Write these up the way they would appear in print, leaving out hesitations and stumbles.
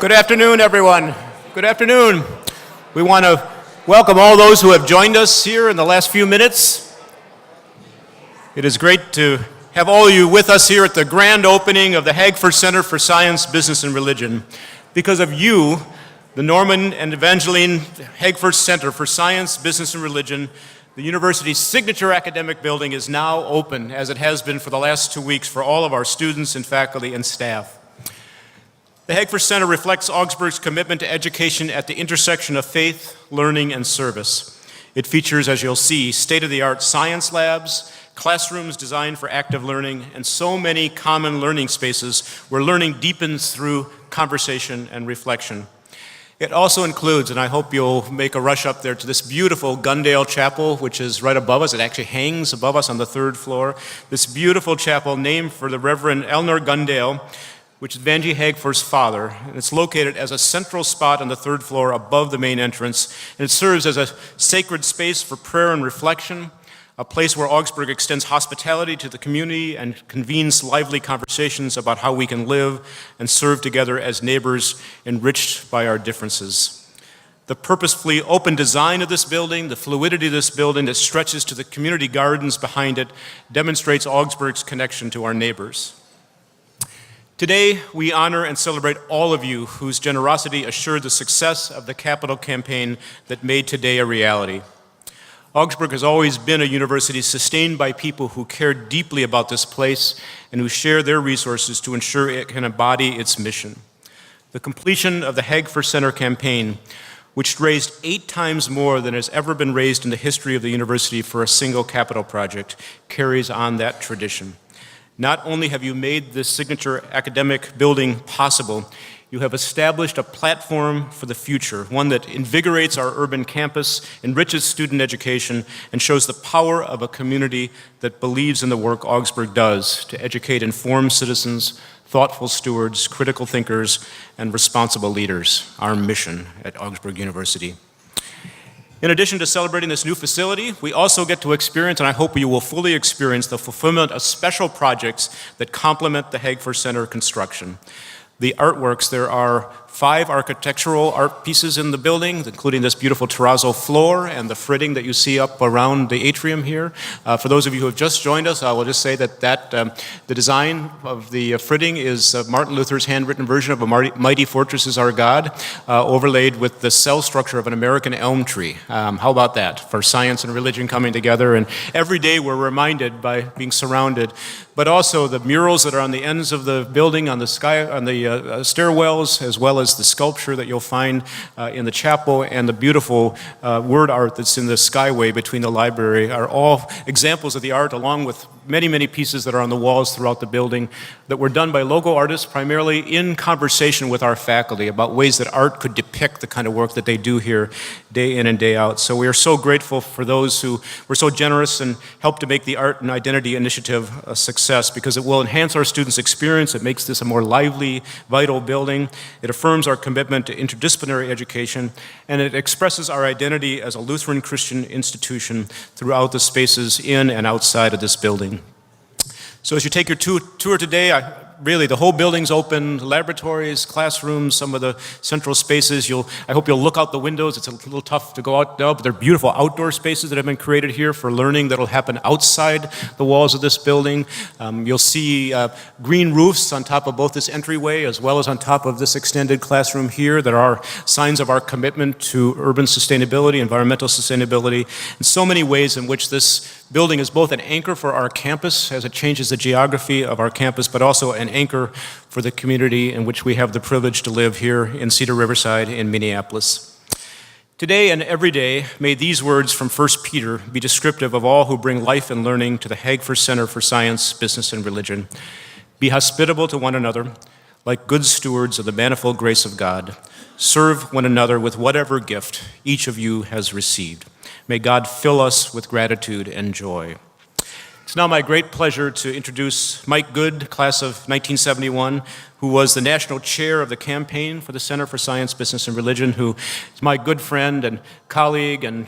Good afternoon, everyone. Good afternoon. We want to welcome all those who have joined us here in the last few minutes. It is great to have all of you with us here at the grand opening of the Hagfors Center for Science, Business, and Religion. Because of you, the Norman and Evangeline Hagfors Center for Science, Business, and Religion, the university's signature academic building, is now open, as it has been for the last 2 weeks, for all of our students and faculty and staff. The Hagfors Center reflects Augsburg's commitment to education at the intersection of faith, learning, and service. It features, as you'll see, state-of-the-art science labs, classrooms designed for active learning, and so many common learning spaces where learning deepens through conversation and reflection. It also includes, and I hope you'll make a rush up there, to this beautiful Gundale Chapel, which is right above us. It actually hangs above us on the 3rd floor. This beautiful chapel named for the Reverend Eleanor Gundale, which is Vangie Hagfors' father, and it's located as a central spot on the 3rd floor above the main entrance, and it serves as a sacred space for prayer and reflection, a place where Augsburg extends hospitality to the community and convenes lively conversations about how we can live and serve together as neighbors enriched by our differences. The purposefully open design of this building, the fluidity of this building that stretches to the community gardens behind it, demonstrates Augsburg's connection to our neighbors. Today, we honor and celebrate all of you whose generosity assured the success of the capital campaign that made today a reality. Augsburg has always been a university sustained by people who care deeply about this place and who share their resources to ensure it can embody its mission. The completion of the Hagfors Center campaign, which raised 8 times more than has ever been raised in the history of the university for a single capital project, carries on that tradition. Not only have you made this signature academic building possible, you have established a platform for the future, one that invigorates our urban campus, enriches student education, and shows the power of a community that believes in the work Augsburg does to educate informed citizens, thoughtful stewards, critical thinkers, and responsible leaders, our mission at Augsburg University. In addition to celebrating this new facility, we also get to experience, and I hope you will fully experience, the fulfillment of special projects that complement the Hagfors Center construction. The artworks, there are 5 architectural art pieces in the building, including this beautiful terrazzo floor and the fritting that you see up around the atrium here. For those of you who have just joined us, I will just say that the design of the fritting is Martin Luther's handwritten version of "A Mighty Fortress is Our God," overlaid with the cell structure of an American elm tree. How about that, for science and religion coming together? And every day we're reminded by being surrounded, but also the murals that are on the ends of the building, on the stairwells, as well as the sculpture that you'll find in the chapel, and the beautiful word art that's in the skyway between the library, are all examples of the art, along with many, many pieces that are on the walls throughout the building that were done by local artists, primarily in conversation with our faculty about ways that art could depict the kind of work that they do here day in and day out. So we are so grateful for those who were so generous and helped to make the Art and Identity Initiative a success, because it will enhance our students' experience. It makes this a more lively, vital building. It affirms our commitment to interdisciplinary education, and it expresses our identity as a Lutheran Christian institution throughout the spaces in and outside of this building. So as you take your tour today, really the whole building's open, laboratories, classrooms, some of the central spaces. I hope you'll look out the windows. It's a little tough to go out now, but they're beautiful outdoor spaces that have been created here for learning that'll happen outside the walls of this building. You'll see green roofs on top of both this entryway as well as on top of this extended classroom here that are signs of our commitment to urban sustainability, environmental sustainability, and so many ways in which this building is both an anchor for our campus as it changes the geography of our campus, but also an anchor for the community in which we have the privilege to live here in Cedar Riverside in Minneapolis. Today and every day, may these words from 1 Peter be descriptive of all who bring life and learning to the Hagfors Center for Science, Business, and Religion. Be hospitable to one another, like good stewards of the manifold grace of God. Serve one another with whatever gift each of you has received. May God fill us with gratitude and joy. It's now my great pleasure to introduce Mike Good, class of 1971, who was the national chair of the campaign for the Center for Science, Business, and Religion, who is my good friend and colleague and,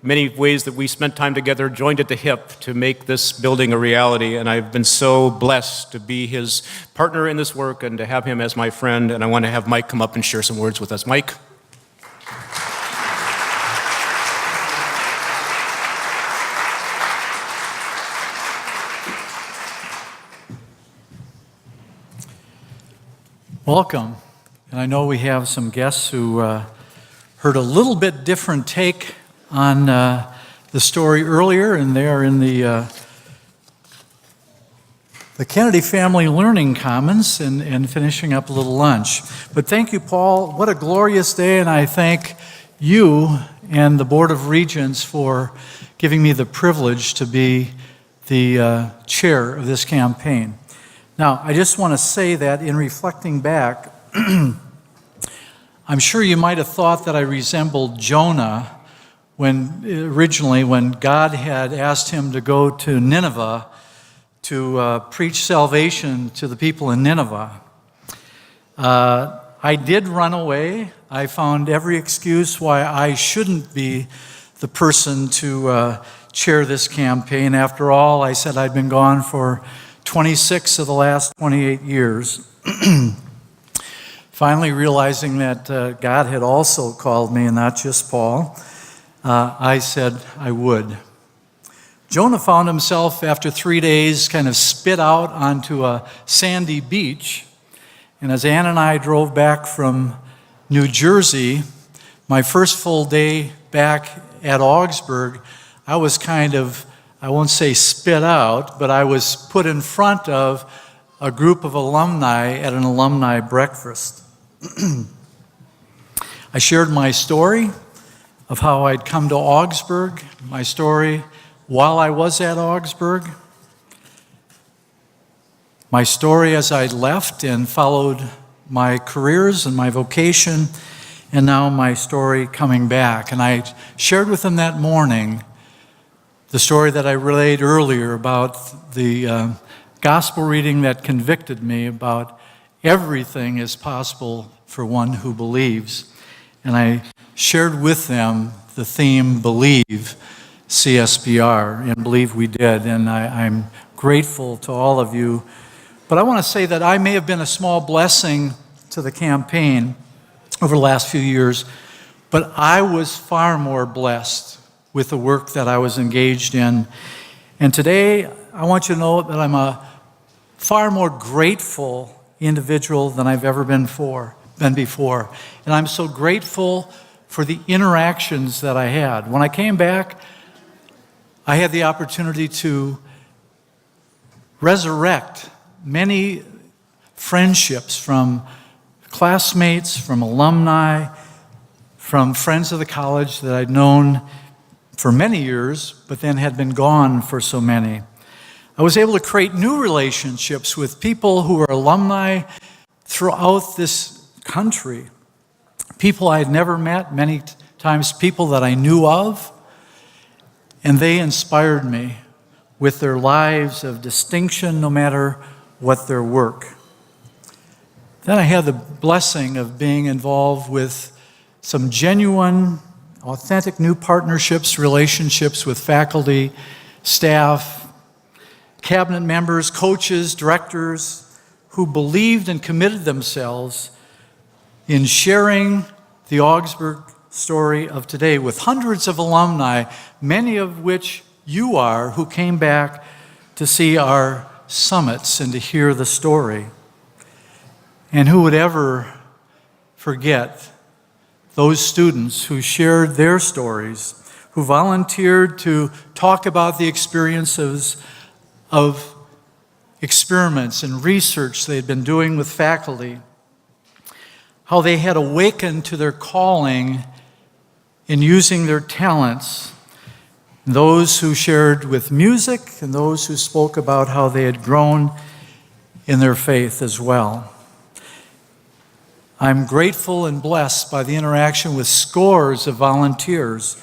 many ways that we spent time together, joined at the hip to make this building a reality. And I've been so blessed to be his partner in this work and to have him as my friend. And I want to have Mike come up and share some words with us. Mike? Welcome. And I know we have some guests who heard a little bit different take on the story earlier, and they are in the Kennedy Family Learning Commons and finishing up a little lunch. But thank you, Paul. What a glorious day, and I thank you and the Board of Regents for giving me the privilege to be the chair of this campaign. Now, I just want to say that in reflecting back, I'm sure you might have thought that I resembled Jonah when God had asked him to go to Nineveh to preach salvation to the people in Nineveh. I did run away. I found every excuse why I shouldn't be the person to chair this campaign. After all, I said I'd been gone for 26 of the last 28 years. Finally realizing that God had also called me and not just Paul, I said I would. Jonah found himself after 3 days kind of spit out onto a sandy beach. And as Ann and I drove back from New Jersey, my first full day back at Augsburg, I was kind of, I won't say spit out, but I was put in front of a group of alumni at an alumni breakfast. I shared my story of how I'd come to Augsburg, my story while I was at Augsburg, my story as I left and followed my careers and my vocation, and now my story coming back. And I shared with them that morning the story that I relayed earlier about the gospel reading that convicted me about everything is possible for one who believes. And I shared with them the theme, Believe, CSBR, and believe we did. And I'm grateful to all of you. But I want to say that I may have been a small blessing to the campaign over the last few years, but I was far more blessed with the work that I was engaged in. And today, I want you to know that I'm a far more grateful individual than I've ever been before. And I'm so grateful for the interactions that I had. When I came back, I had the opportunity to resurrect many friendships from classmates, from alumni, from friends of the college that I'd known for many years, but then had been gone for so many. I was able to create new relationships with people who are alumni throughout this country. People I had never met, many times people that I knew of, and they inspired me with their lives of distinction, no matter what their work. Then I had the blessing of being involved with some genuine, authentic new partnerships, relationships with faculty, staff, cabinet members, coaches, directors who believed and committed themselves in sharing the Augsburg story of today with hundreds of alumni, many of which you are, who came back to see our summits and to hear the story. And who would ever forget those students who shared their stories, who volunteered to talk about the experiences of experiments and research they had been doing with faculty, how they had awakened to their calling in using their talents, those who shared with music and those who spoke about how they had grown in their faith as well. I'm grateful and blessed by the interaction with scores of volunteers,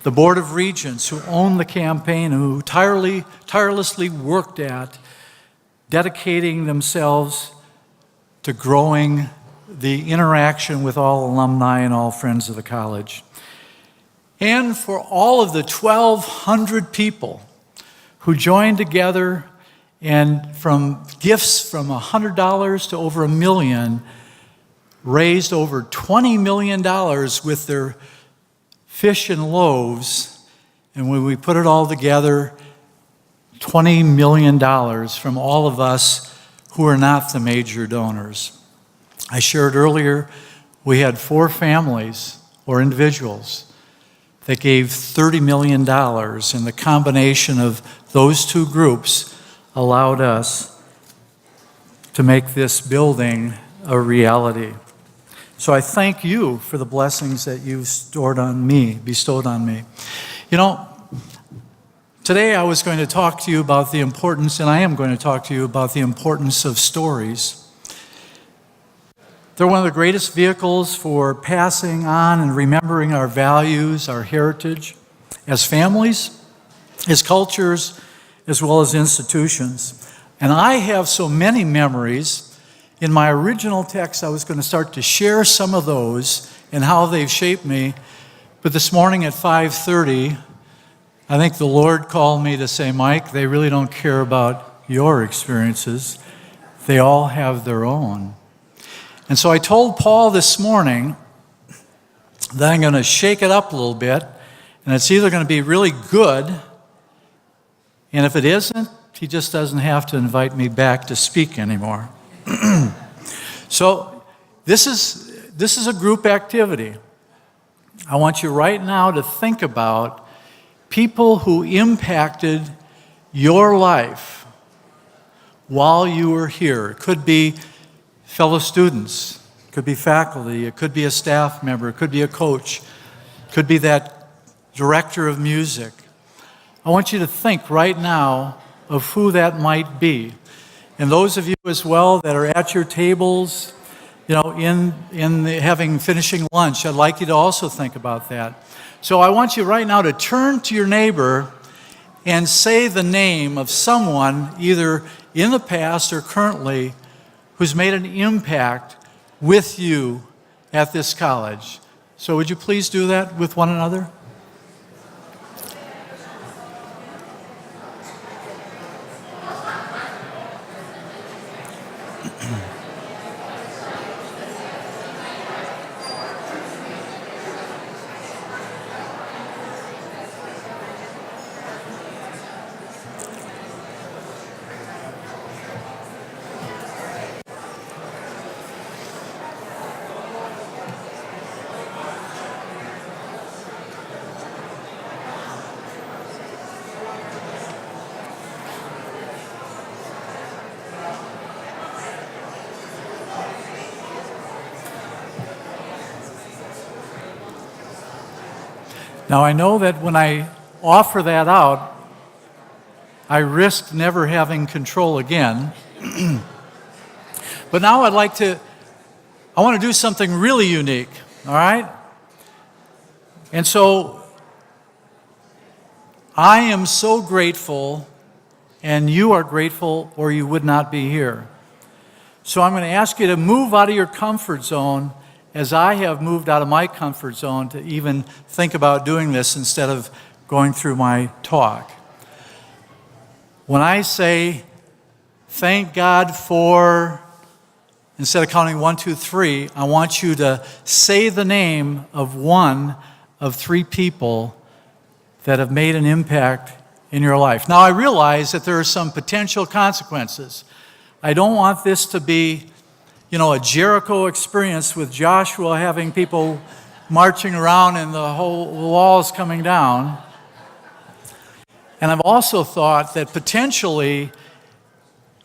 the Board of Regents who owned the campaign and who tirelessly worked at dedicating themselves to growing the interaction with all alumni and all friends of the college. and for all of the 1,200 people who joined together and from gifts from $100 to over $1 million, raised over $20 million with their fish and loaves. And when we put it all together, $20 million from all of us who are not the major donors. I shared earlier, we had 4 families or individuals that gave $30 million, and the combination of those 2 groups allowed us to make this building a reality. So I thank you for the blessings that you've bestowed on me. You know, today I was going to talk to you about the importance, and I am going to talk to you about the importance of stories. They're one of the greatest vehicles for passing on and remembering our values, our heritage, as families, as cultures, as well as institutions. And I have so many memories. In my original text, I was going to start to share some of those and how they've shaped me. But this morning at 5:30, I think the Lord called me to say, Mike, they really don't care about your experiences. They all have their own. And so I told Paul this morning that I'm going to shake it up a little bit, and it's either going to be really good, and if it isn't, he just doesn't have to invite me back to speak anymore. So this is a group activity. I want you right now to think about people who impacted your life while you were here. It could be fellow students, it could be faculty, it could be a staff member, it could be a coach, it could be that director of music. I want you to think right now of who that might be. And those of you as well that are at your tables, you know, finishing lunch, I'd like you to also think about that. So I want you right now to turn to your neighbor and say the name of someone, either in the past or currently, who's made an impact with you at this college. So would you please do that with one another? Now, I know that when I offer that out, I risk never having control again. But now I want to do something really unique, all right? And so I am so grateful, and you are grateful, or you would not be here. So I'm going to ask you to move out of your comfort zone, as I have moved out of my comfort zone to even think about doing this instead of going through my talk. When I say, thank God for, instead of counting 1, 2, 3, I want you to say the name of one of 3 people that have made an impact in your life. Now, I realize that there are some potential consequences. I don't want this to be, a Jericho experience with Joshua having people marching around and the whole walls coming down. And I've also thought that potentially,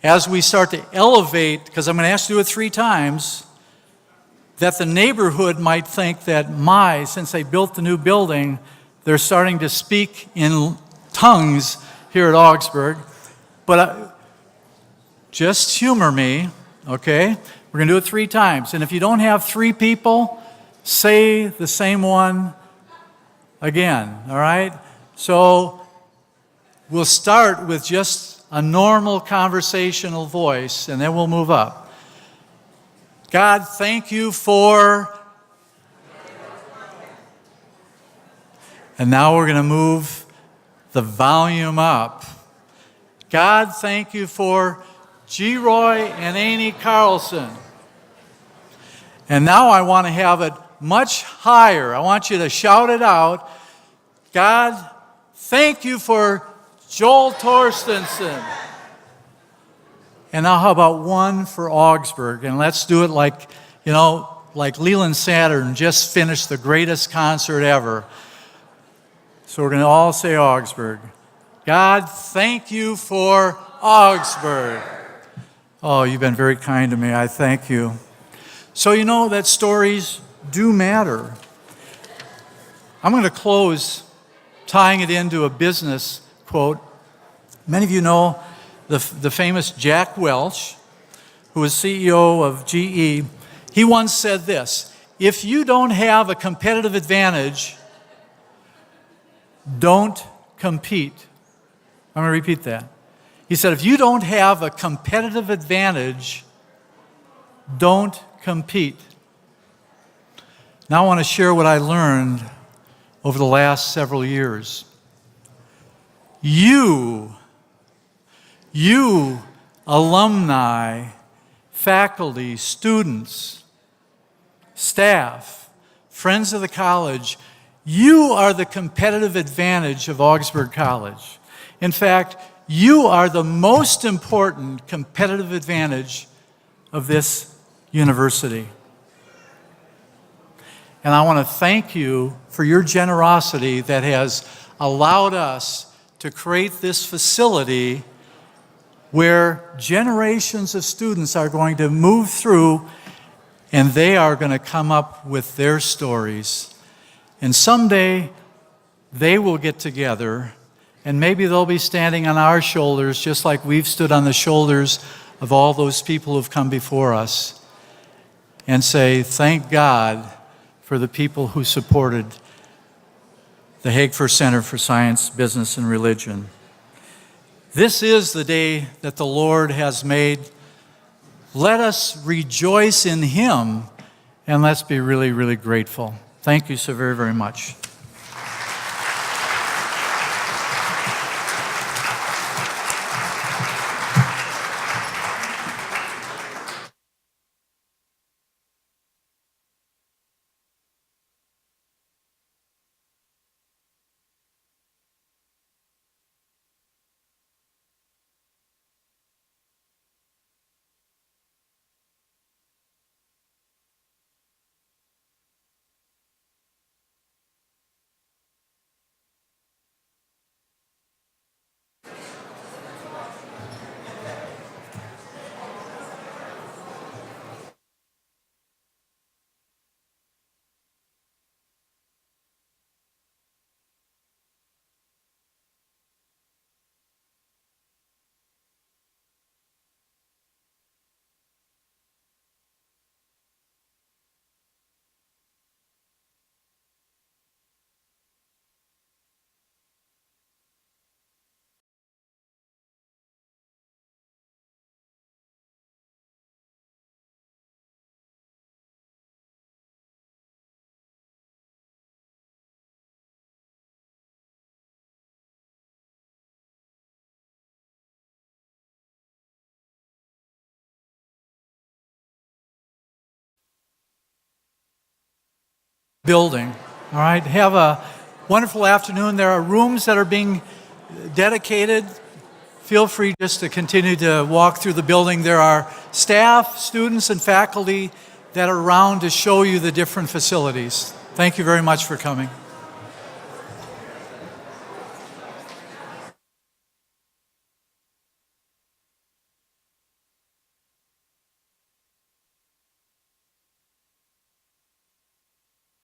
as we start to elevate, because I'm going to ask you to do it 3 times, that the neighborhood might think that since they built the new building, they're starting to speak in tongues here at Augsburg. But just humor me, okay? We're going to do it 3 times. And if you don't have 3 people, say the same one again, all right? So we'll start with just a normal conversational voice, and then we'll move up. God, thank you for... And now we're going to move the volume up. God, thank you for G. Roy and Amy Carlson. And now I want to have it much higher. I want you to shout it out. God, thank you for Joel Torstensen. And now how about one for Augsburg? And let's do it like Leland Saturn just finished the greatest concert ever. So we're going to all say Augsburg. God, thank you for Augsburg. Oh, you've been very kind to me. I thank you. So you know that stories do matter. I'm going to close tying it into a business quote. Many of you know the famous Jack Welch, who was CEO of GE. He once said this: if you don't have a competitive advantage, don't compete. I'm going to repeat that. He said, if you don't have a competitive advantage, don't compete. Now I want to share what I learned over the last several years. You alumni, faculty, students, staff, friends of the college, you are the competitive advantage of Augsburg College. In fact, you are the most important competitive advantage of this university. And I want to thank you for your generosity that has allowed us to create this facility where generations of students are going to move through, and they are going to come up with their stories. And someday they will get together, and maybe they'll be standing on our shoulders just like we've stood on the shoulders of all those people who've come before us, and say, thank God for the people who supported the Hagfors Center for Science, Business, and Religion. This is the day that the Lord has made. Let us rejoice in Him, and let's be really, really grateful. Thank you so very, very much. Building. All right, have a wonderful afternoon. There are rooms that are being dedicated. Feel free just to continue to walk through the building. There are staff, students, and faculty that are around to show you the different facilities. Thank you very much for coming.